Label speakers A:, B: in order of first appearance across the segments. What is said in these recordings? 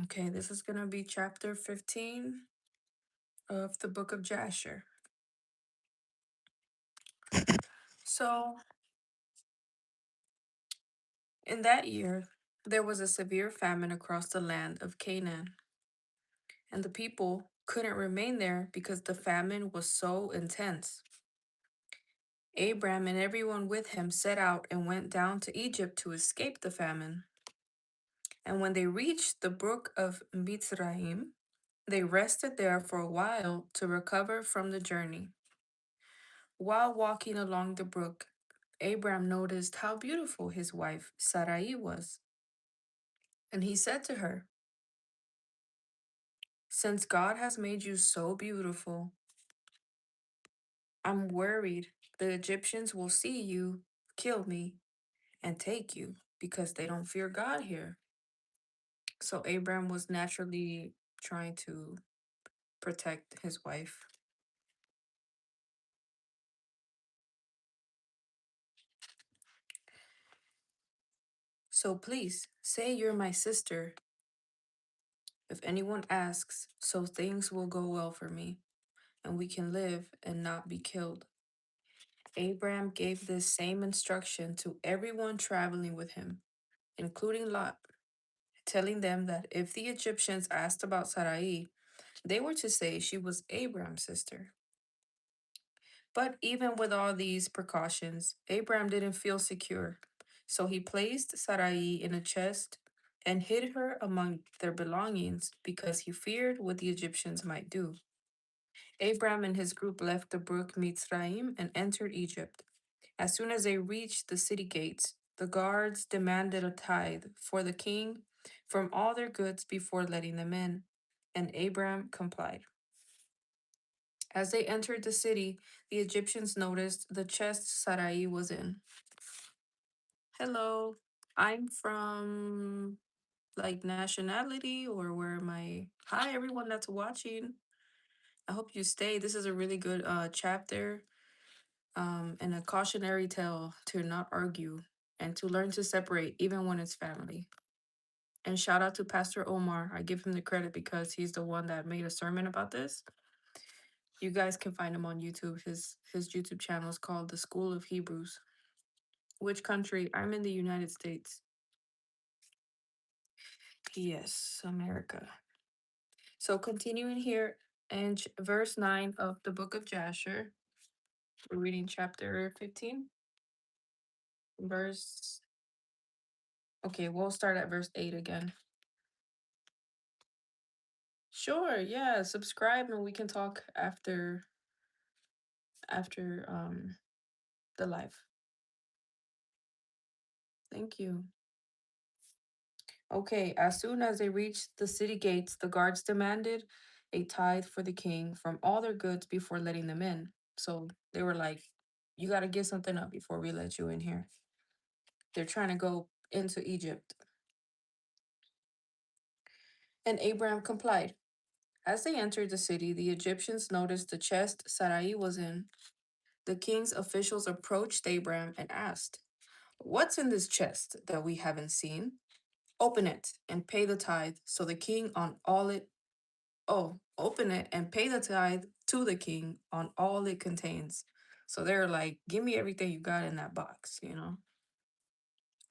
A: Okay, this is going to be chapter 15 of the book of Jasher. So, in that year, there was a severe famine across the land of Canaan, and the people couldn't remain there because the famine was so intense. Abram and everyone with him set out and went down to Egypt to escape the famine. And when they reached the brook of Mitzrayim, they rested there for a while to recover from the journey. While walking along the brook, Abram noticed how beautiful his wife Sarai was. And he said to her, "Since God has made you so beautiful, I'm worried the Egyptians will see you, kill me, and take you because they don't fear God here." So Abram was naturally trying to protect his wife. "So please say you're my sister if anyone asks, so things will go well for me and we can live and not be killed." Abram gave this same instruction to everyone traveling with him, including Lot, telling them that if the Egyptians asked about Sarai, they were to say she was Abram's sister. But even with all these precautions, Abram didn't feel secure. So he placed Sarai in a chest and hid her among their belongings because he feared what the Egyptians might do. Abram and his group left the brook Mitzrayim and entered Egypt. As soon as they reached the city gates, the guards demanded a tithe for the king from all their goods before letting them in, and Abram complied. As they entered the city, the Egyptians noticed the chest Sarai was in. "Hello, I'm from like nationality or where am I? Hi, everyone that's watching. I hope you stay. This is a really good chapter and a cautionary tale to not argue and to learn to separate even when it's family." And shout out to Pastor Omar. I give him the credit because he's the one that made a sermon about this. You guys can find him on YouTube. His YouTube channel is called The School of Hebrews. Which country? I'm in the United States. Yes, America. So continuing here in verse 9 of the book of Jasher, we're reading chapter 15. Verse Okay, we'll start at verse 8 again. Sure, yeah, subscribe and we can talk after the live. Thank you. Okay, as soon as they reached the city gates, the guards demanded a tithe for the king from all their goods before letting them in. So they were like, "You got to give something up before we let you in here." They're trying to go into Egypt. And Abraham complied. As they entered the city, the Egyptians noticed the chest Sarai was in. The king's officials approached Abraham and asked, "What's in this chest that we haven't seen? Open it and pay the tithe so the king on all it open it and pay the tithe to the king on all it contains." So they're like, "Give me everything you got in that box, you know?"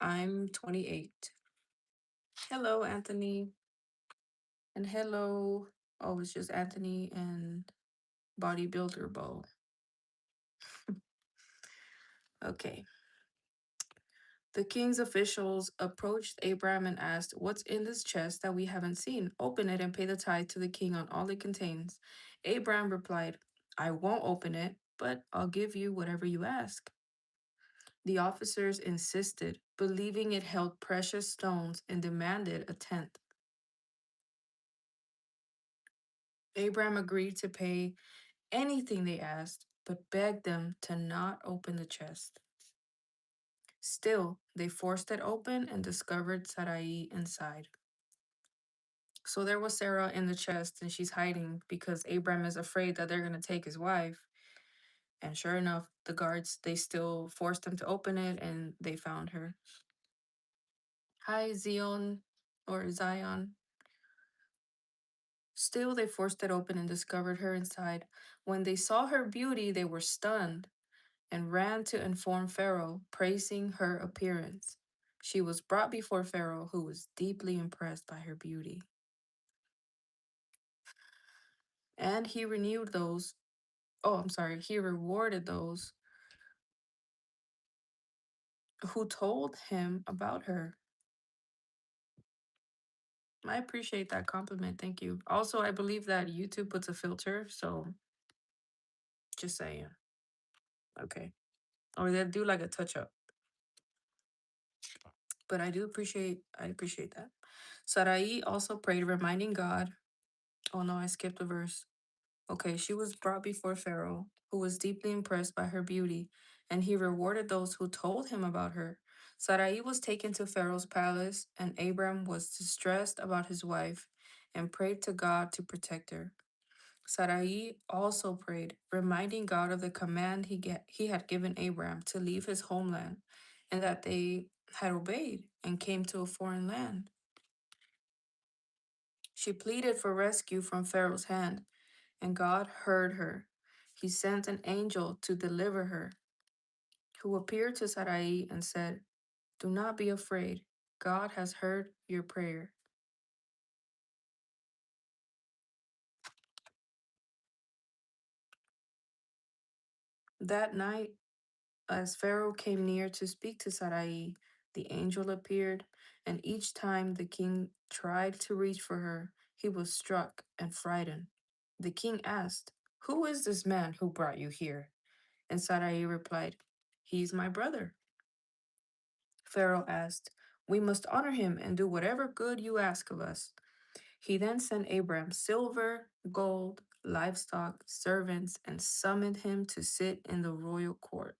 A: I'm 28. Hello, Anthony. And hello. Oh, it's just Anthony and Bodybuilder Bow. Okay. The king's officials approached Abraham and asked, "What's in this chest that we haven't seen? Open it and pay the tithe to the king on all it contains." Abraham replied, "I won't open it, but I'll give you whatever you ask." The officers insisted, believing it held precious stones, and demanded a tenth. Abraham agreed to pay anything they asked, but begged them to not open the chest. Still, they forced it open and discovered Sarai inside. So there was Sarah in the chest, and she's hiding because Abraham is afraid that they're going to take his wife. And sure enough, the guards, they still forced them to open it, and they found her. Hi, Zion, or Zion. Still, they forced it open and discovered her inside. When they saw her beauty, they were stunned and ran to inform Pharaoh, praising her appearance. She was brought before Pharaoh, who was deeply impressed by her beauty. And he renewed those, oh, I'm sorry, he rewarded those who told him about her. I appreciate that compliment. Thank you. Also, I believe that YouTube puts a filter, so just saying. Okay. Or they do like a touch up. But I appreciate that. Sarai also prayed, reminding God. Oh no, I skipped a verse. Okay, she was brought before Pharaoh, who was deeply impressed by her beauty, and he rewarded those who told him about her. Sarai was taken to Pharaoh's palace, and Abram was distressed about his wife and prayed to God to protect her. Sarai also prayed, reminding God of the command he had given Abram to leave his homeland, and that they had obeyed and came to a foreign land. She pleaded for rescue from Pharaoh's hand, and God heard her. He sent an angel to deliver her, who appeared to Sarai and said, do not be afraid. God has heard your prayer. That night, as Pharaoh came near to speak to Sarai, the angel appeared, and each time the king tried to reach for her, he was struck and frightened. The king asked, who is this man who brought you here? And Sarai replied, he's my brother. Pharaoh asked, we must honor him and do whatever good you ask of us. He then sent Abram silver, gold, livestock, servants, and summoned him to sit in the royal court.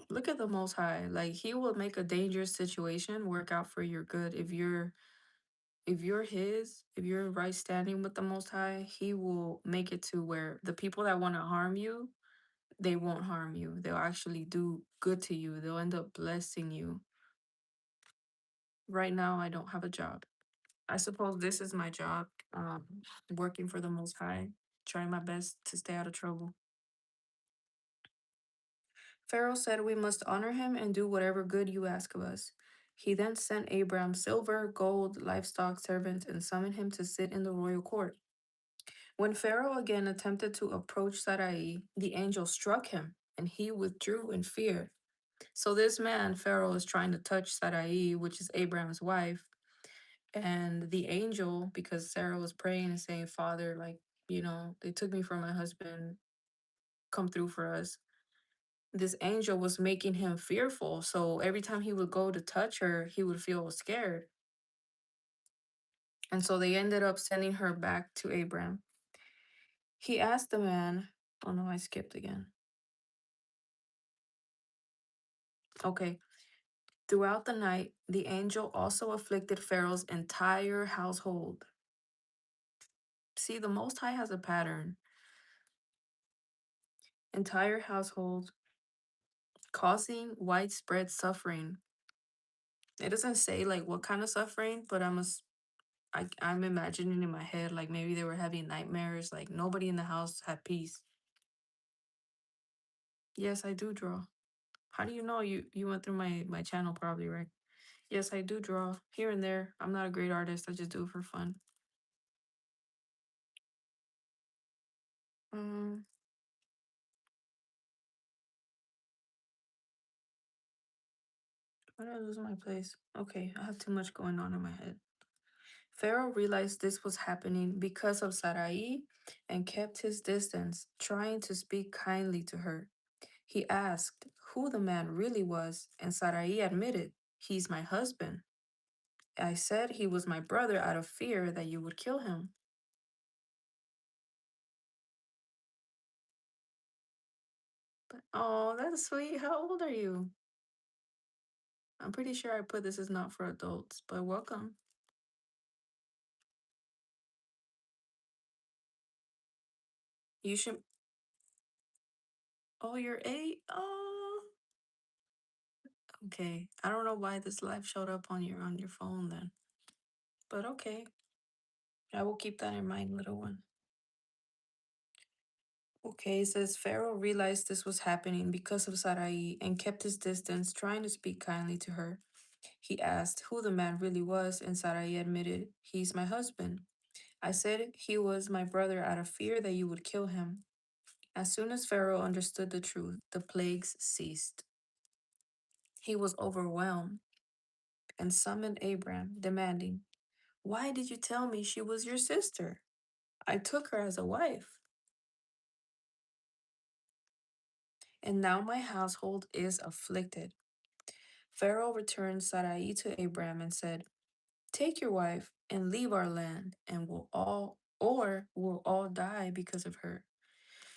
A: Look at the Most High. Like he will make a dangerous situation work out for your good. If you're right standing with the Most High, he will make it to where the people that want to harm you, they won't harm you. They'll actually do good to you. They'll end up blessing you. Right now, I don't have a job. I suppose this is my job, working for the Most High, trying my best to stay out of trouble. Pharaoh said, we must honor him and do whatever good you ask of us. He then sent Abram silver, gold, livestock, servants, and summoned him to sit in the royal court. When Pharaoh again attempted to approach Sarai, the angel struck him, and he withdrew in fear. So this man, Pharaoh, is trying to touch Sarai, which is Abraham's wife. And the angel, because Sarah was praying and saying, Father, like, they took me from my husband, come through for us. This angel was making him fearful. So every time he would go to touch her, he would feel scared. And so they ended up sending her back to Abraham. He asked the man, oh no, I skipped again. Okay. Throughout the night, the angel also afflicted Pharaoh's entire household. See, the Most High has a pattern. Entire household, causing widespread suffering. It doesn't say like what kind of suffering, but I'm imagining in my head like maybe they were having nightmares, like nobody in the house had peace. Yes, I do draw. How do you know? You went through my channel probably, right? Yes, I do draw here and there. I'm not a great artist. I just do it for fun. Um, why did I lose my place? Okay, I have too much going on in my head. Pharaoh realized this was happening because of Sarai and kept his distance, trying to speak kindly to her. He asked who the man really was, and Sarai admitted, "He's my husband. I said he was my brother out of fear that you would kill him." But oh, that's sweet. How old are you? I'm pretty sure I put this is not for adults, but welcome. You should. Oh, you're 8. Oh, okay. I don't know why this live showed up on your phone then, but okay. I will keep that in mind, little one. Okay, it says Pharaoh realized this was happening because of Sarai and kept his distance, trying to speak kindly to her. He asked who the man really was, and Sarai admitted, "He's my husband. I said he was my brother out of fear that you would kill him." As soon as Pharaoh understood the truth, the plagues ceased. He was overwhelmed and summoned Abram, demanding, "Why did you tell me she was your sister? I took her as a wife, and now my household is afflicted." Pharaoh returned Sarai to Abram and said, "Take your wife and leave our land, and we'll all die because of her."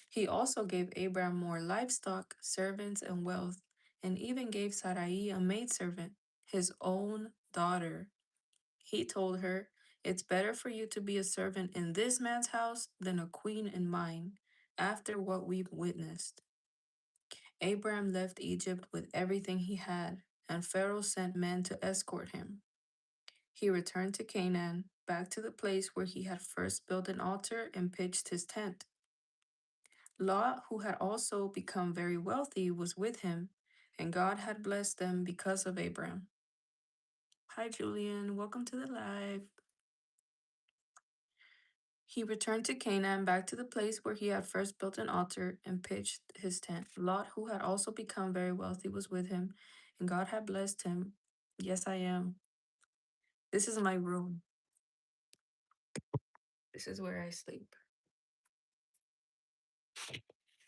A: He also gave Abram more livestock, servants, and wealth, and even gave Sarai a maidservant, his own daughter. He told her, "It's better for you to be a servant in this man's house than a queen in mine, after what we've witnessed." Abram left Egypt with everything he had, and Pharaoh sent men to escort him. He returned to Canaan, back to the place where he had first built an altar and pitched his tent. Lot, who had also become very wealthy, was with him, and God had blessed them because of Abram. Hi, Julian. Welcome to the live. He returned to Canaan, back to the place where he had first built an altar and pitched his tent. Lot, who had also become very wealthy, was with him, and God had blessed him. Yes, I am. This is my room. This is where I sleep.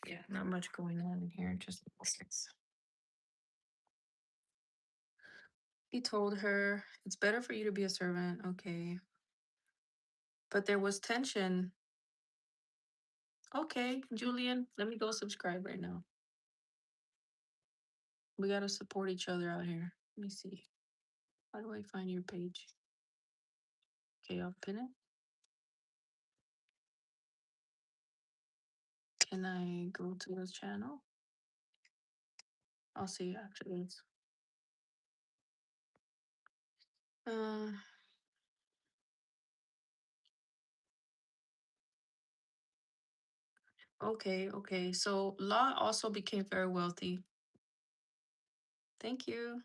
A: Yeah, not much going on in here, just six. He told her, "It's better for you to be a servant." Okay. But there was tension. Okay, Julian, let me go subscribe right now. We gotta support each other out here. Let me see. How do I find your page? Okay, I'll pin it. Can I go to this channel? I'll see after this. Uh, okay, okay. So Law also became very wealthy. Thank you.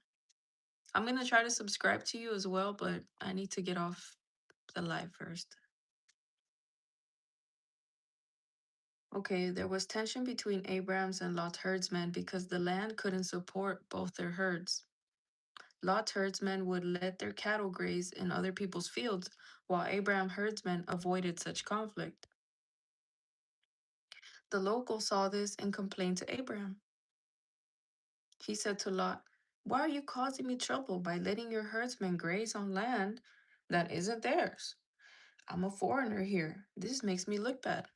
A: I'm gonna try to subscribe to you as well, but I need to get off the live first. Okay, there was tension between Abraham's and Lot's herdsmen because the land couldn't support both their herds. Lot's herdsmen would let their cattle graze in other people's fields, while Abraham's herdsmen avoided such conflict. The locals saw this and complained to Abraham. He said to Lot, "Why are you causing me trouble by letting your herdsmen graze on land that isn't theirs? I'm a foreigner here. This makes me look bad."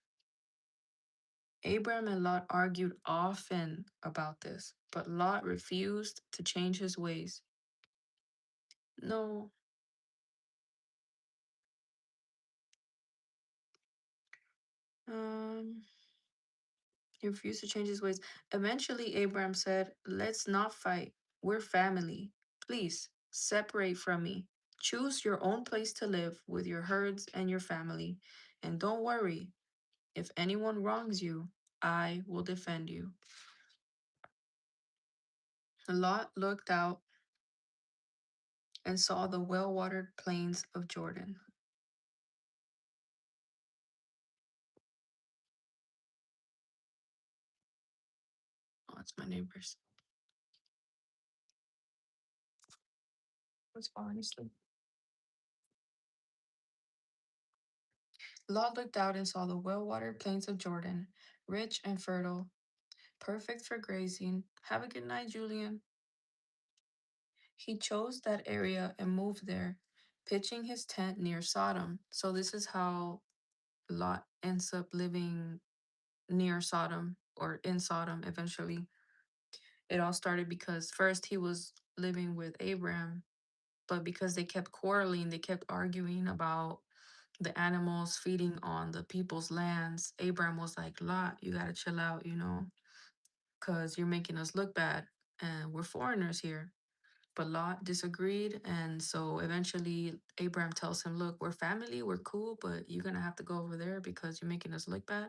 A: Abraham and Lot argued often about this, but Lot refused to change his ways. No, um, he refused to change his ways. Eventually, Abraham said, "Let's not fight. We're family. Please separate from me. Choose your own place to live with your herds and your family. And don't worry, if anyone wrongs you, I will defend you." Lot looked out and saw the well watered plains of Jordan. Oh, it's my neighbors. What's falling asleep? Lot looked out and saw the well watered plains of Jordan, rich and fertile, perfect for grazing. Have a good night, Julian. He chose that area and moved there, pitching his tent near Sodom. So this is how Lot ends up living near Sodom or in Sodom eventually. It all started because first he was living with Abraham, but because they kept quarreling, they kept arguing about the animals feeding on the people's lands. Abraham was like, Lot, you gotta chill out, because you're making us look bad and we're foreigners here. But Lot disagreed. And so eventually Abraham tells him, look, we're family, we're cool, but you're gonna have to go over there because you're making us look bad.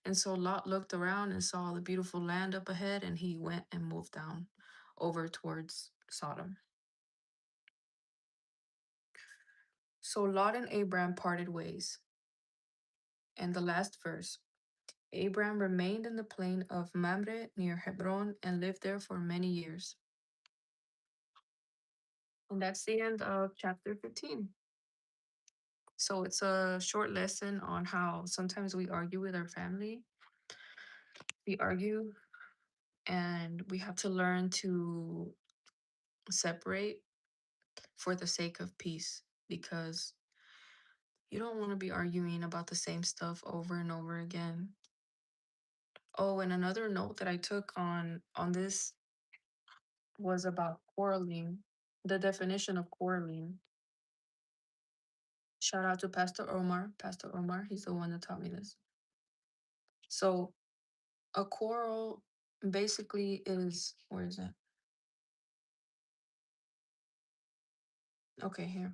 A: And so Lot looked around and saw the beautiful land up ahead, and he went and moved down over towards Sodom. So Lot and Abraham parted ways. And the last verse, Abraham remained in the plain of Mamre near Hebron and lived there for many years. And that's the end of chapter 15. So it's a short lesson on how sometimes we argue with our family. We argue and we have to learn to separate for the sake of peace, because you don't want to be arguing about the same stuff over and over again. Oh, and another note that I took on this was about quarreling, the definition of quarreling. Shout out to Pastor Omar. Pastor Omar, he's the one that taught me this. So a quarrel basically is, where is it? Okay, here.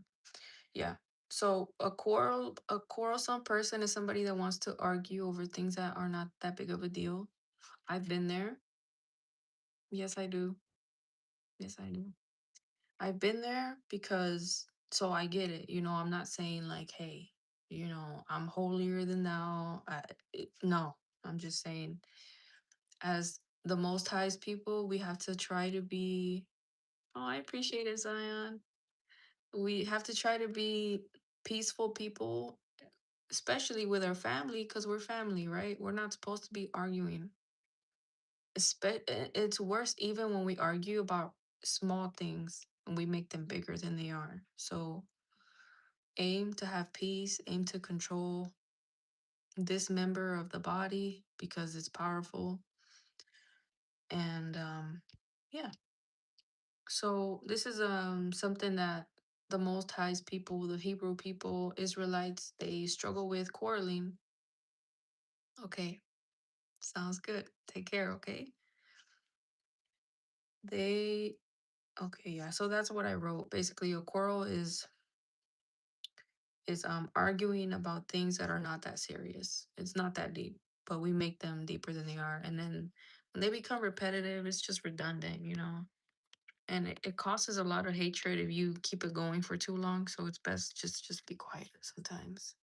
A: Yeah. So a quarrelsome person is somebody that wants to argue over things that are not that big of a deal. I've been there. Yes, I do. Yes, I do. I've been there because so I get it. I'm not saying like, hey, I'm holier than thou. No, I'm just saying as the most highest people, we have to try to be. Oh, I appreciate it, Zion. We have to try to be peaceful people, especially with our family, because we're family, right? We're not supposed to be arguing. It's worse even when we argue about small things and we make them bigger than they are. So aim to have peace, aim to control this member of the body because it's powerful. And yeah. So this is something that the most highest people, the Hebrew people, Israelites, they struggle with quarreling. Okay, sounds good. Take care, okay? They okay, yeah. So that's what I wrote. Basically, a quarrel is arguing about things that are not that serious. It's not that deep, but we make them deeper than they are. And then when they become repetitive, it's just redundant. And it causes a lot of hatred if you keep it going for too long. So it's best just be quiet sometimes.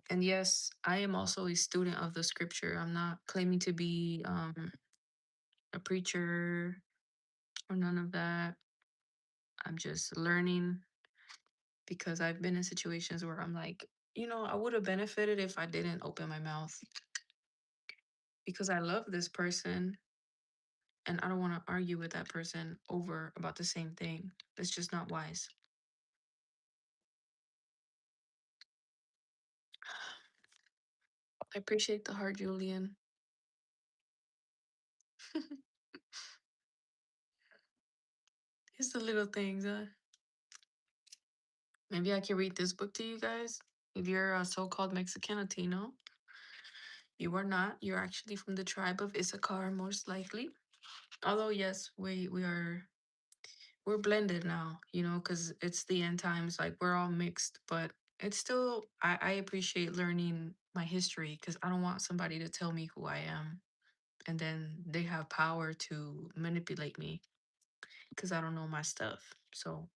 A: And yes, I am also a student of the scripture. I'm not claiming to be a preacher or none of that. I'm just learning because I've been in situations where I'm like, I would have benefited if I didn't open my mouth because I love this person and I don't want to argue with that person over about the same thing. It's just not wise. I appreciate the heart, Julian. It's the little things. Maybe I can read this book to you guys. If you're a so-called Mexican Latino, you are not. You're actually from the tribe of Issachar, most likely. Although yes, we're blended now, because it's the end times. Like we're all mixed, but it's still I appreciate learning my history because I don't want somebody to tell me who I am and then they have power to manipulate me because I don't know my stuff. So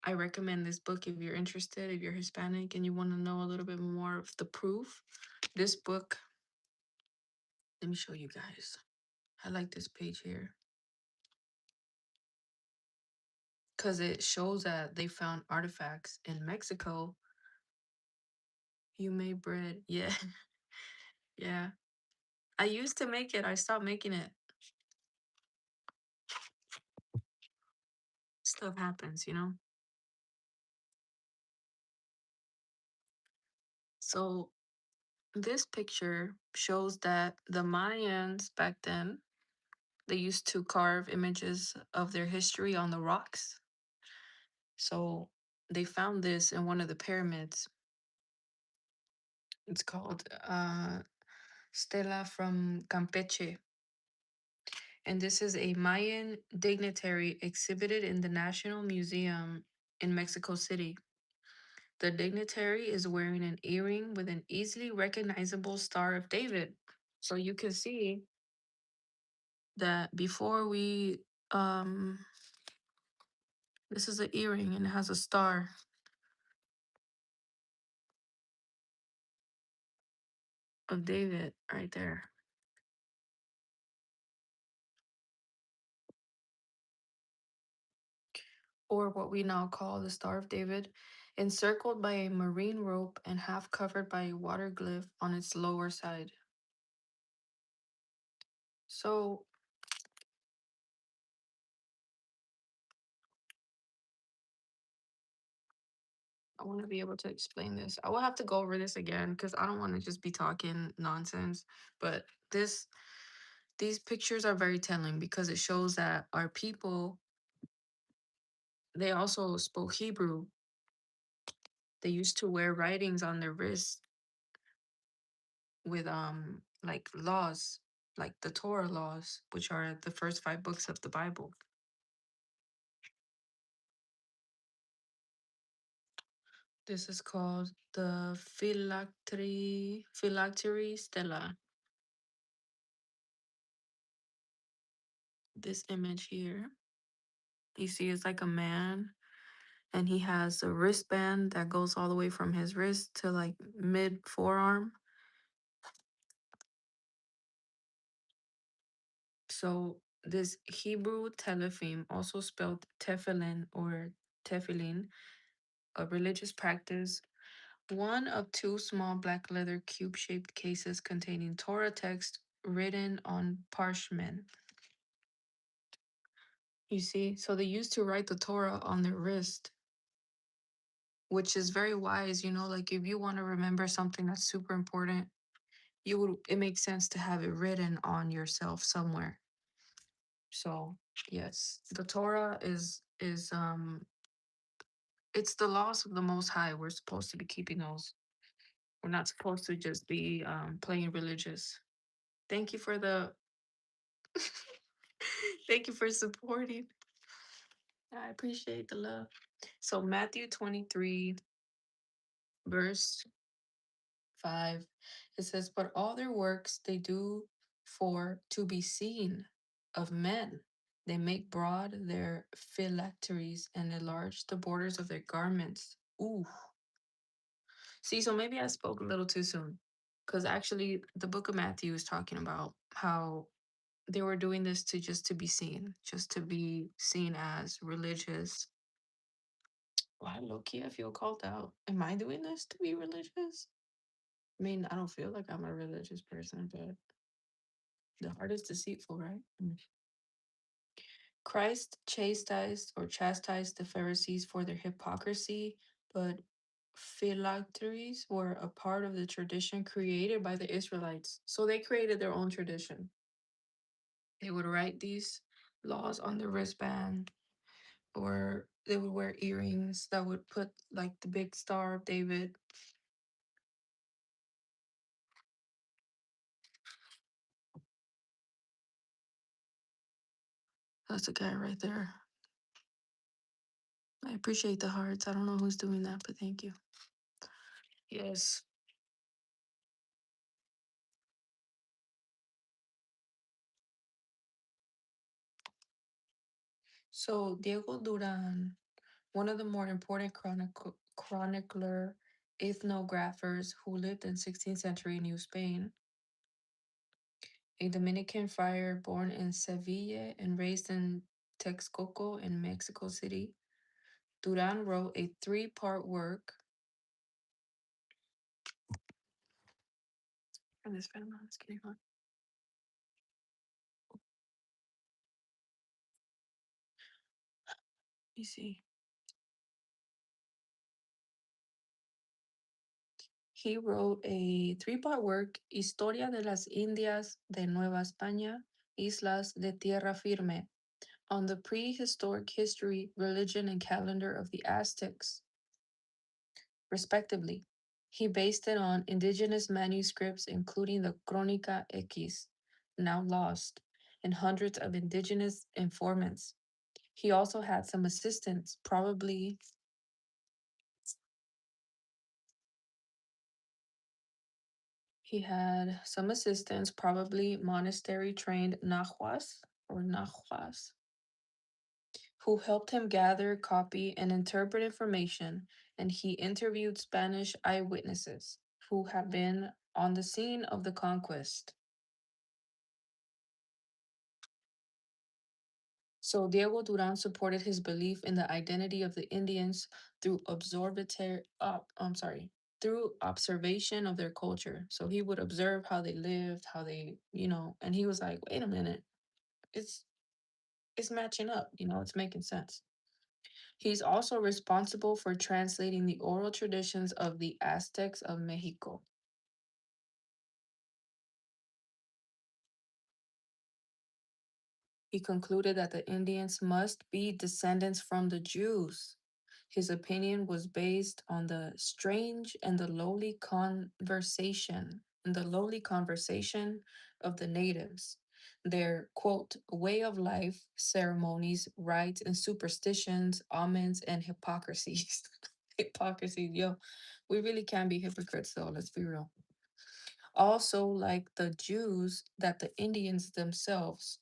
A: I recommend this book if you're interested, if you're Hispanic and you want to know a little bit more of the proof. This book, let me show you guys. I like this page here because it shows that they found artifacts in Mexico. You made bread. Yeah. Yeah. I used to make it. I stopped making it. Stuff happens, you know? So this picture shows that the Mayans back then, they used to carve images of their history on the rocks. So they found this in one of the pyramids. It's called Stela from Campeche. And this is a Mayan dignitary exhibited in the National Museum in Mexico City. The dignitary is wearing an earring with an easily recognizable Star of David. So you can see that before we this is an earring and it has a star of David right there. Or what we now call the Star of David, encircled by a marine rope and half covered by a water glyph on its lower side. So I want to be able to explain this. I will have to go over this again because I don't want to just be talking nonsense. But these pictures are very telling because it shows that our people, they also spoke Hebrew. They used to wear writings on their wrists with like laws, like the Torah laws, which are the first 5 books of the Bible. This is called the phylactery stela. This image here, you see, it's like a man, and he has a wristband that goes all the way from his wrist to like mid forearm. So this Hebrew telephim, also spelled tefillin or tefillin, a religious practice, one of two small black leather cube-shaped cases containing Torah text written on parchment. You see, so they used to write the Torah on their wrist, which is very wise, you know, like if you want to remember something that's super important, you would, it makes sense to have it written on yourself somewhere. So, yes, the Torah is it's the laws of the Most High. We're supposed to be keeping those. We're not supposed to just be playing religious. Thank you for the thank you for supporting. I appreciate the love. So Matthew 23, verse 5, it says, "But all their works they do for to be seen of men. They make broad their phylacteries and enlarge the borders of their garments." Ooh. See, so maybe I spoke a little too soon. Because actually the book of Matthew is talking about how they were doing this to just to be seen, just to be seen as religious. Why, low key, I feel called out. Am I doing this to be religious? I mean, I don't feel like I'm a religious person, but the heart is deceitful, right? Christ chastised the Pharisees for their hypocrisy, but phylacteries were a part of the tradition created by the Israelites. So they created their own tradition. They would write these laws on the wristband, or they would wear earrings that would put like the big Star of David. That's a guy right there. I appreciate the hearts. I don't know who's doing that, but thank you. Yes. So Diego Duran, one of the more important chronicler ethnographers who lived in 16th century New Spain, a Dominican friar born in Seville and raised in Texcoco in Mexico City, Duran wrote a 3-part work. And this fan is getting on. me see. He wrote a three-part work, Historia de las Indias de Nueva España, Islas de Tierra Firme, on the prehistoric history, religion, and calendar of the Aztecs, respectively. He based it on indigenous manuscripts, including the Crónica X, now lost, and hundreds of indigenous informants. He also had some assistants, probably monastery trained Nahuas, who helped him gather, copy, and interpret information, and he interviewed Spanish eyewitnesses who had been on the scene of the conquest. So Diego Duran supported his belief in the identity of the Indians through through observation of their culture. So he would observe how they lived, how they, and he was like, wait a minute, it's it's matching up, it's making sense. He's also responsible for translating the oral traditions of the Aztecs of Mexico. He concluded that the Indians must be descendants from the Jews. His opinion was based on the strange and the lowly conversation of the natives, their quote, way of life, ceremonies, rites, and superstitions, omens, and hypocrisies. Hypocrisy, yo. We really can be hypocrites though, let's be real. Also, like the Jews, that the Indians themselves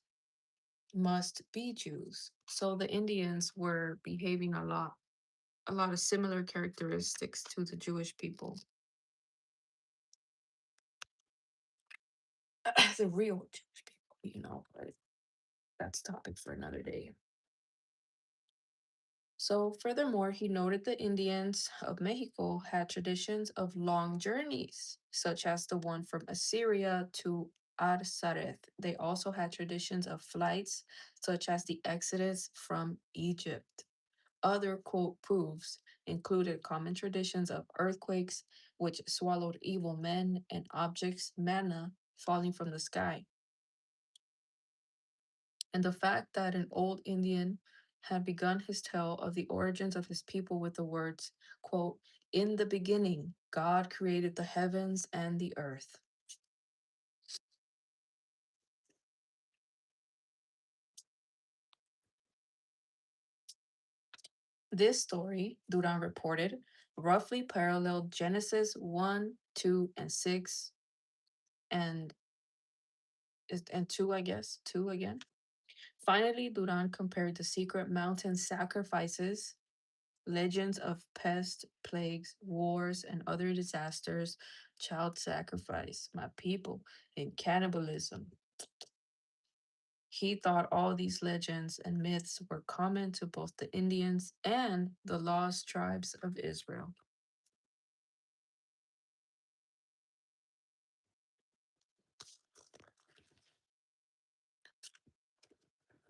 A: must be Jews. So the Indians were behaving a lot of similar characteristics to the Jewish people. The real Jewish people, but that's topic for another day. So, furthermore, he noted the Indians of Mexico had traditions of long journeys, such as the one from Assyria to Arsareth. They also had traditions of flights, such as the Exodus from Egypt. Other quote proofs included common traditions of earthquakes, which swallowed evil men and objects, manna falling from the sky, and the fact that an old Indian had begun his tale of the origins of his people with the words, quote, in the beginning, God created the heavens and the earth. This story, Duran reported, roughly paralleled Genesis 1, 2, and 6, and and 2, I guess, 2 again. Finally, Duran compared the secret mountain sacrifices, legends of pest, plagues, wars, and other disasters, child sacrifice, my people, and cannibalism. He thought all these legends and myths were common to both the Indians and the lost tribes of Israel.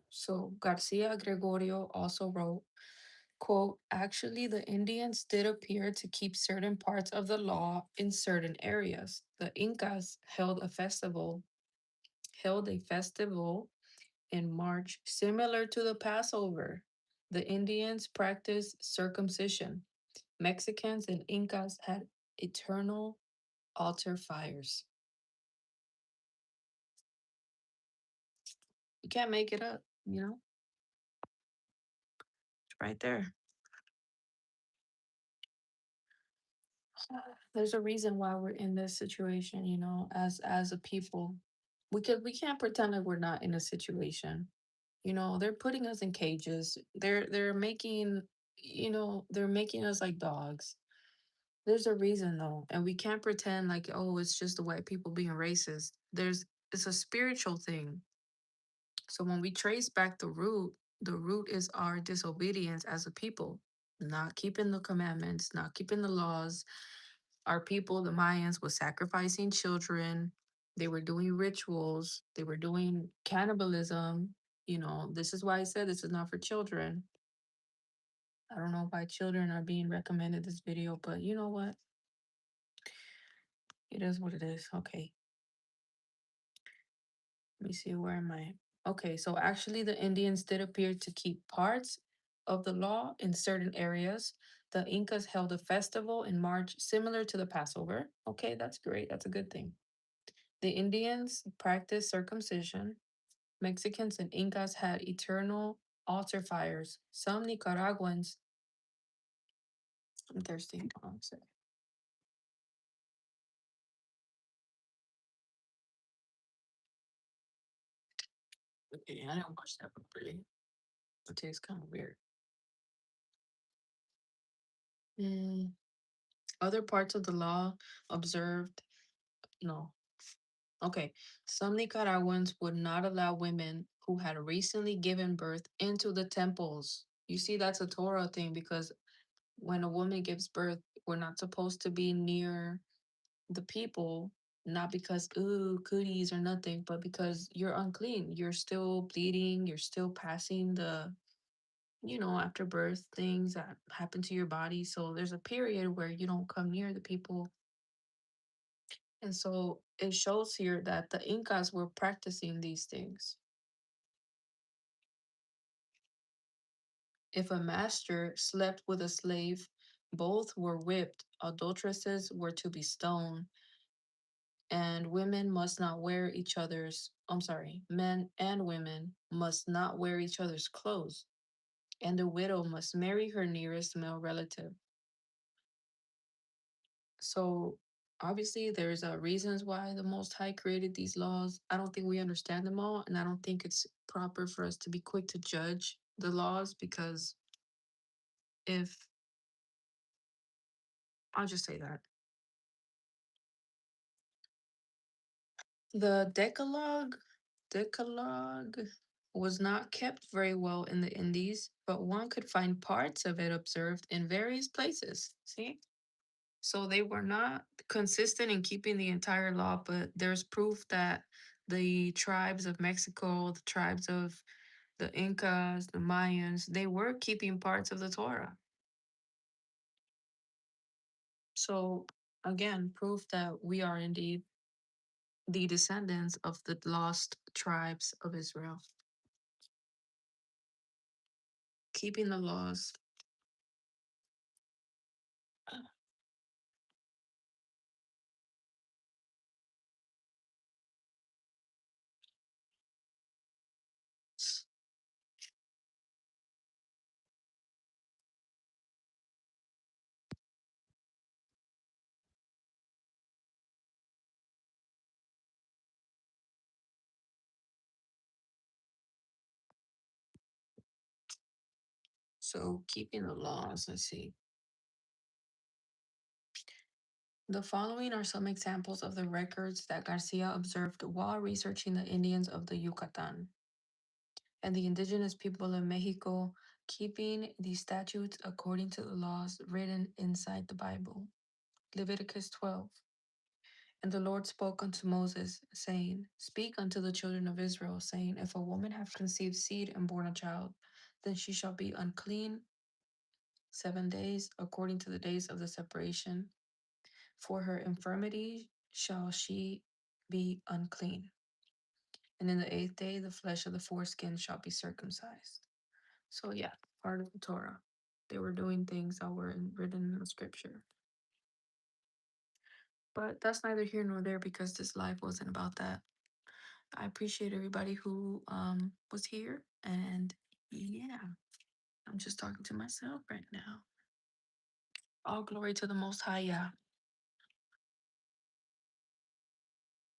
A: So Garcia Gregorio also wrote, quote, actually, the Indians did appear to keep certain parts of the law in certain areas. The Incas held a festival in March similar to the Passover. The Indians practiced circumcision. Mexicans and Incas had eternal altar fires. You can't make it up, it's right there. There's a reason why we're in this situation, as a people. We can't pretend like we're not in a situation. They're putting us in cages. They're making, they're making us like dogs. There's a reason though, and we can't pretend like, oh, it's just the white people being racist. It's a spiritual thing. So when we trace back the root is our disobedience as a people, not keeping the commandments, not keeping the laws. Our people, the Mayans, was sacrificing children. They were doing rituals. They were doing cannibalism. This is why I said this is not for children. I don't know why children are being recommended this video, but you know what? It is what it is. Okay. Let me see, where am I? Okay, so actually the Indians did appear to keep parts of the law in certain areas. The Incas held a festival in March similar to the Passover. Okay, that's great. That's a good thing. The Indians practiced circumcision. Mexicans and Incas had eternal altar fires. Some Nicaraguans, I'm thirsty. Hold on a second. Okay, I didn't watch that properly. It tastes kind of weird. Mm, other parts of the law observed, no. Okay, some Nicaraguans would not allow women who had recently given birth into the temples. You see, that's a Torah thing because when a woman gives birth, we're not supposed to be near the people, not because, ooh, cooties or nothing, but because you're unclean. You're still bleeding, you're still passing the, after birth things that happen to your body. So there's a period where you don't come near the people. And so it shows here that the Incas were practicing these things. If a master slept with a slave, both were whipped, adulteresses were to be stoned, and women must not wear each other's, I'm sorry, men and women must not wear each other's clothes, and the widow must marry her nearest male relative. So obviously there's reasons why the Most High created these laws. I don't think we understand them all, and I don't think it's proper for us to be quick to judge the laws because if I'll just say that the Decalogue was not kept very well in the Indies, but one could find parts of it observed in various places. See? So they were not consistent in keeping the entire law, but there's proof that the tribes of Mexico, the tribes of the Incas, the Mayans, they were keeping parts of the Torah. So again, proof that we are indeed the descendants of the lost tribes of Israel, keeping the laws. So keeping the laws, let's see. The following are some examples of the records that Garcia observed while researching the Indians of the Yucatan and the indigenous people of Mexico, keeping the statutes according to the laws written inside the Bible. Leviticus 12. And the Lord spoke unto Moses, saying, Speak unto the children of Israel, saying, If a woman have conceived seed and born a child, then she shall be unclean 7 days, according to the days of the separation. For her infirmity shall she be unclean. And in the 8th day, the flesh of the foreskin shall be circumcised. So, yeah, part of the Torah. They were doing things that were written in the scripture. But that's neither here nor there because this live wasn't about that. I appreciate everybody who was here. And yeah, I'm just talking to myself right now. All glory to the Most High, yeah.